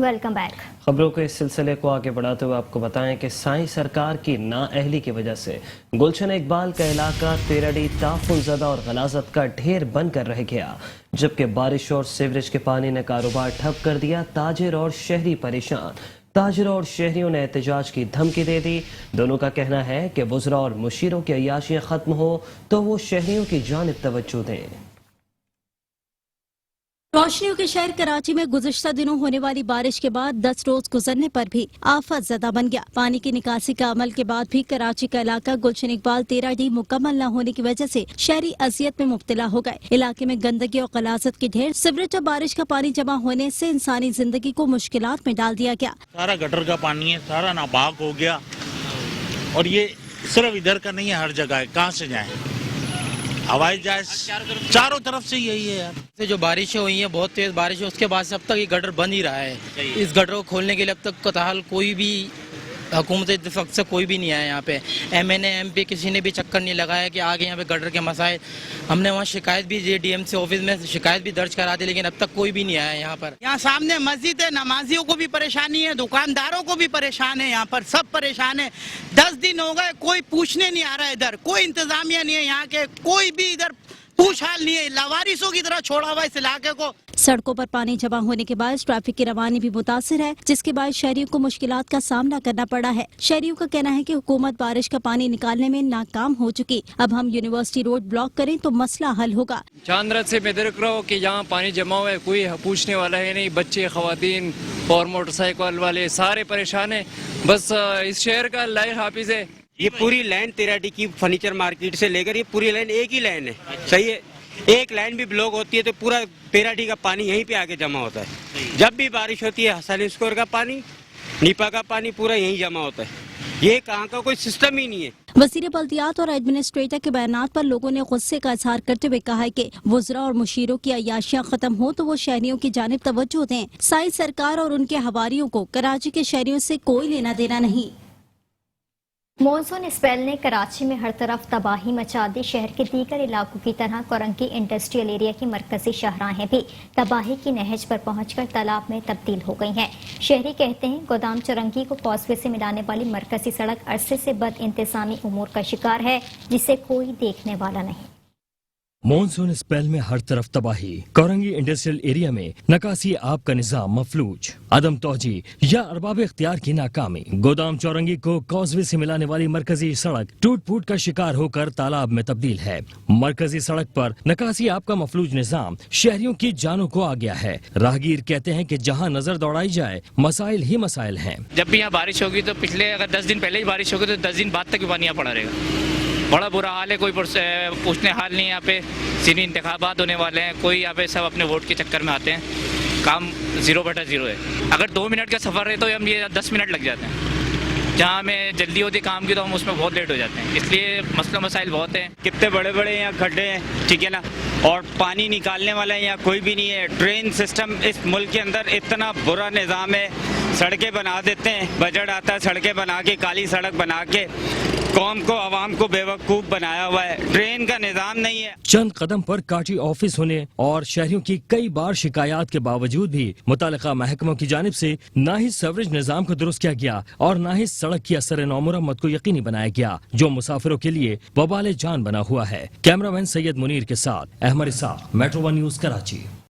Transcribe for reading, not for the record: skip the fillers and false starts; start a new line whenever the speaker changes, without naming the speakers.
Welcome back.
खबरों के इस सिलसिले को आगे बढ़ाते हुए आपको बताएं कि साई सरकार की नाअहली की वजह से गुलशन इकबाल का इलाका तेराडी ताफुनज़दा और गलाजत का ढेर बनकर रह गया, जबकि बारिश और सीवरेज के पानी ने कारोबार ठप कर दिया। ताजिर और शहरी परेशान। ताजिरों और शहरियों ने एहतजाज की धमकी दे दी। दोनों का कहना है कि वुज़रा और मुशीरों की अय्याशियां खत्म हो तो वो शहरियों की जानिब तवज्जो दें।
रोशनियों के शहर कराची में गुज़िश्ता दिनों होने वाली बारिश के बाद 10 रोज गुजरने पर भी आफत ज़दा बन गया। पानी की निकासी का अमल के बाद भी कराची का इलाका गुलशन इकबाल तेराडी मुकम्मल न होने की वजह से शहरी अजियत में मुब्तला हो गए। इलाके में गंदगी और गलाजत के ढेर, सीवरेज और बारिश का पानी जमा होने से इंसानी जिंदगी को मुश्किलात में डाल दिया गया।
सारा गटर का पानी है, सारा नापाक हो गया और ये सिर्फ इधर का नहीं है, हर जगह है। कहाँ से जाए? हवाई जहाज चारों तरफ से यही है यार।
से जो बारिशें हुई हैं, बहुत तेज बारिश है, उसके बाद से अब तक ये गटर बंद ही रहा है। इस गटर को खोलने के लिए अब तक कताल कोई भी हुकूमत इत्तेफाक से कोई भी नहीं आया। यहाँ पे MNA MP किसी ने भी चक्कर नहीं लगाया कि आगे यहाँ पे गटर के मसाइल। हमने वहाँ शिकायत भी दी, DMC ऑफिस में शिकायत भी दर्ज करा दी, लेकिन अब तक कोई भी नहीं आया यहाँ पर।
यहाँ सामने मस्जिद है, नमाजियों को भी परेशानी है, दुकानदारों को भी परेशान है, यहाँ पर सब परेशान है। 10 दिन हो गए, कोई पूछने नहीं आ रहा है इधर, कोई इंतजामिया नहीं है, यहाँ के कोई भी इधर पूछ हाल नहीं है। लावारिसों की तरह छोड़ा हुआ इस इलाके को।
सड़कों पर पानी जमा होने के बाद ट्रैफिक की रवानी भी मुतासिर है, जिसके बाद शहरियों को मुश्किलात का सामना करना पड़ा है। शहरियों का कहना है कि हुकूमत बारिश का पानी निकालने में नाकाम हो चुकी। अब हम यूनिवर्सिटी रोड ब्लॉक करें तो मसला हल होगा।
चांद रात से मैं देख रहा हूँ कि यहाँ पानी जमा हुआ है, कोई पूछने वाला है नहीं। बच्चे, खवातीन और मोटरसाइकिल वाले सारे परेशान है। बस इस शहर का अल्लाह हाफिज है।
ये पूरी लाइन तेराडी की फर्नीचर मार्केट से लेकर ये पूरी लाइन एक ही लाइन है, सही है। एक लाइन भी ब्लॉक होती है तो पूरा तेराडी का पानी यहीं पे आके जमा होता है। जब भी बारिश होती है, हसन स्कोर का पानी, नीपा का पानी पूरा यहीं जमा होता है। ये कहाँ का कोई सिस्टम ही नहीं है।
वज़ीर बल्दियात और एडमिनिस्ट्रेटर के बयानात पर लोगों ने गुस्से का इजहार करते हुए कहा है कि वुज़रा और मुशीरों की अय्याशियां खत्म हो तो वो शहरियों की जानिब तवज्जो दें। साई सरकार और उनके हवारियों को कराची के शहरियों से कोई लेना देना नहीं।
मॉनसून स्पेल ने कराची में हर तरफ तबाही मचा दी। शहर के दीगर इलाकों की तरह कोरंगी इंडस्ट्रियल एरिया की मरकजी शाहराहें भी तबाही की नहज पर पहुंचकर तालाब में तब्दील हो गई हैं। शहरी कहते हैं गोदाम चौरंगी को कॉजवे से मिलाने वाली मरकजी सड़क अरसे से बद इंतजामी उमूर का शिकार है, जिसे कोई देखने वाला नहीं।
मॉनसून स्पेल में हर तरफ तबाही। कोरंगी इंडस्ट्रियल एरिया में नकासी आब का निजाम मफलूज, अदम तोजी या अरबाब इख्तियार की नाकामी। गोदाम चौरंगी को कॉजवे से मिलाने वाली मरकजी सड़क टूट फूट का शिकार होकर तालाब में तब्दील है। मरकजी सड़क पर नकासी आब का मफलूज निजाम शहरियों की जानों को आ गया है। राहगीर कहते हैं कि जहाँ नजर दौड़ाई जाए मसाइल ही मसाइल हैं।
जब भी यहाँ बारिश होगी तो पिछले अगर 10 दिन पहले ही बारिश होगी तो 10 दिन बाद तक भी पानी यहाँ पड़ा रहेगा। बड़ा बुरा हाल है, कोई पूछने हाल नहीं। यहाँ पे सीधी इंतखाबात होने वाले हैं, कोई यहाँ पे सब अपने वोट के चक्कर में आते हैं। काम 0/0 है। अगर 2 मिनट का सफ़र है तो हम ये 10 मिनट लग जाते हैं। जहाँ हमें जल्दी होती काम की तो हम उसमें बहुत लेट हो जाते हैं। इसलिए मसला मसाइल बहुत हैं।
कितने बड़े बड़े यहाँ खड्डे हैं, ठीक है ना, और पानी निकालने वाला यहाँ कोई भी नहीं है। ड्रेन सिस्टम इस मुल्क के अंदर इतना बुरा निज़ाम है। सड़कें बना देते हैं, बजट आता है, सड़कें बना के काली सड़क बना के कौम को, आवाम को बेवकूफ बनाया हुआ है। ड्रेन का निजाम नहीं है।
चंद कदम पर काटी ऑफिस होने और शहरियों की कई बार शिकायत के बावजूद भी मुतालिका महकमों की जानिब से न ही सीवरेज निजाम को दुरुस्त किया गया और न ही सड़क की असर नौमुरम्मत को यकीनी बनाया गया, जो मुसाफिरों के लिए वबाल जान बना हुआ है। कैमरामैन सैयद मुनीर के साथ अहमद इसाक, मेट्रो 1 न्यूज, कराची।